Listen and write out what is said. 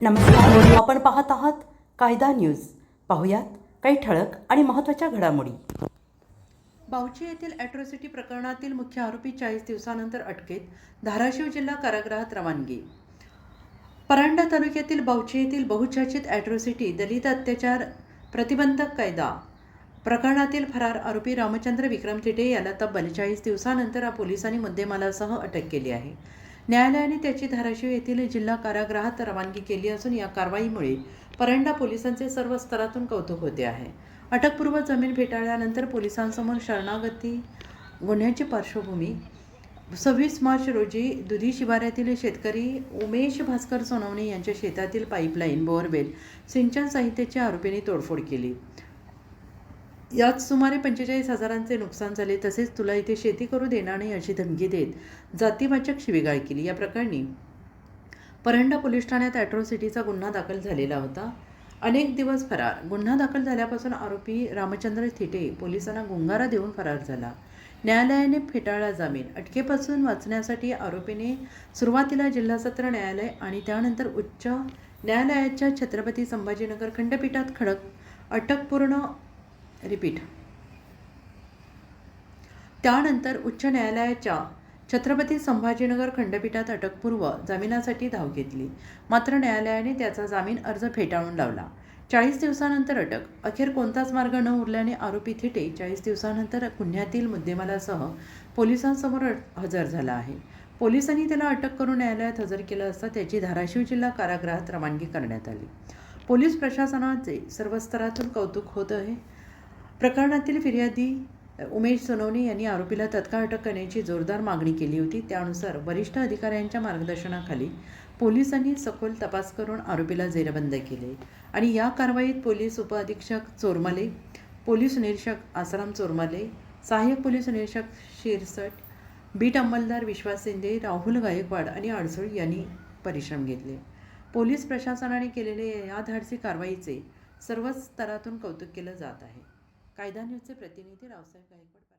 नमस्कार, आपण पाहत आहात कायदा न्यूज. पाहुयात काही ठळक आणि महत्त्वाच्या घडामोडी. बावची येथील ॲट्रॉसिटी प्रकरणातील मुख्य आरोपी 40 दिवसानंतर अटकेत, धाराशिव जिल्हा कारागृहात रवानगी. परांडा तालुक्यातील बावची येथील बहुचर्चित ॲट्रॉसिटी दलित अत्याचार प्रतिबंधक कायदा प्रकरणातील फरार आरोपी रामचंद्र विक्रम थिटे याला तब्बल 40 दिवसानंतर पोलिसांनी मुद्देमालासह अटक केली आहे. न्यायालयाने त्याची धाराशिव येथील जिल्हा कारागृहात रवानगी केली असून या कारवाईमुळे परंडा पोलिसांचे सर्व स्तरातून कौतुक होते आहे. अटकपूर्व जमीन फेटाळल्यानंतर पोलिसांसमोर शरणागती गुन्ह्याची पार्श्वभूमी. 26 मार्च रोजी दुधी शिवारातील शेतकरी उमेश भास्कर सोनवणे यांच्या शेतातील पाईपलाईन, बोअरवेल, सिंचन साहित्याची आरोपींनी तोडफोड केली. यात सुमारे 45,000चे नुकसान झाले. तसेच तुला इथे शेती करू देणार नाही अशी धमकी देत जातीवाचक शिवीगाळ केली. या प्रकरणी परंडा पोलीस ठाण्यात ॲट्रॉसिटीचा गुन्हा दाखल झालेला होता. अनेक दिवस फरार. गुन्हा दाखल झाल्यापासून आरोपी रामचंद्र थिटे पोलिसांना गुंगारा देऊन फरार झाला. न्यायालयाने फेटाळला जामीन. अटकेपासून वाचण्यासाठी आरोपीने सुरुवातीला जिल्हा सत्र न्यायालय आणि त्यानंतर उच्च न्यायालयाच्या छत्रपती संभाजीनगर खंडपीठात त्यानंतर उच्च न्यायालयाच्या छत्रपती संभाजीनगर खंडपीठात अटकपूर्व जामिनासाठी धाव घेतली. मात्र न्यायालयाने त्याचा जामीन अर्ज फेटाळून लावला. 40 दिवसानंतर अटक. अखेर कोणताच मार्ग न उरल्याने आरोपी थिटे 40 दिवसानंतर गुन्ह्यातील मुद्देमालासह पोलिसांसमोर हजर झाला आहे. पोलिसांनी त्याला अटक करून न्यायालयात हजर केलं असता त्याची धाराशिव जिल्हा कारागृहात रवानगी करण्यात आली. पोलीस प्रशासनाचे सर्व स्तरातून कौतुक होत आहे. प्रकरणातील फिर्यादी उमेश सोनवणे यांनी आरोपीला तत्काळ अटक करण्याची जोरदार मागणी केली होती. त्यानुसार वरिष्ठ अधिकाऱ्यांच्या मार्गदर्शनाखाली पोलिसांनी सखोल तपास करून आरोपीला जेरबंद केले आणि या कारवाईत पोलीस उपअधीक्षक चोरमले, पोलीस निरीक्षक आसाराम चोरमले, सहाय्यक पोलीस निरीक्षक शिरसट, बीट अंमलदार विश्वास शिंदे, राहुल गायकवाड आणि अडसूळ यांनी परिश्रम घेतले. पोलीस प्रशासनाने केलेल्या या धाडसी कारवाईचे सर्व स्तरातून कौतुक केलं जात आहे. कायदा न्यूजचे प्रतिनिधी रावसाहेब गायकवाड.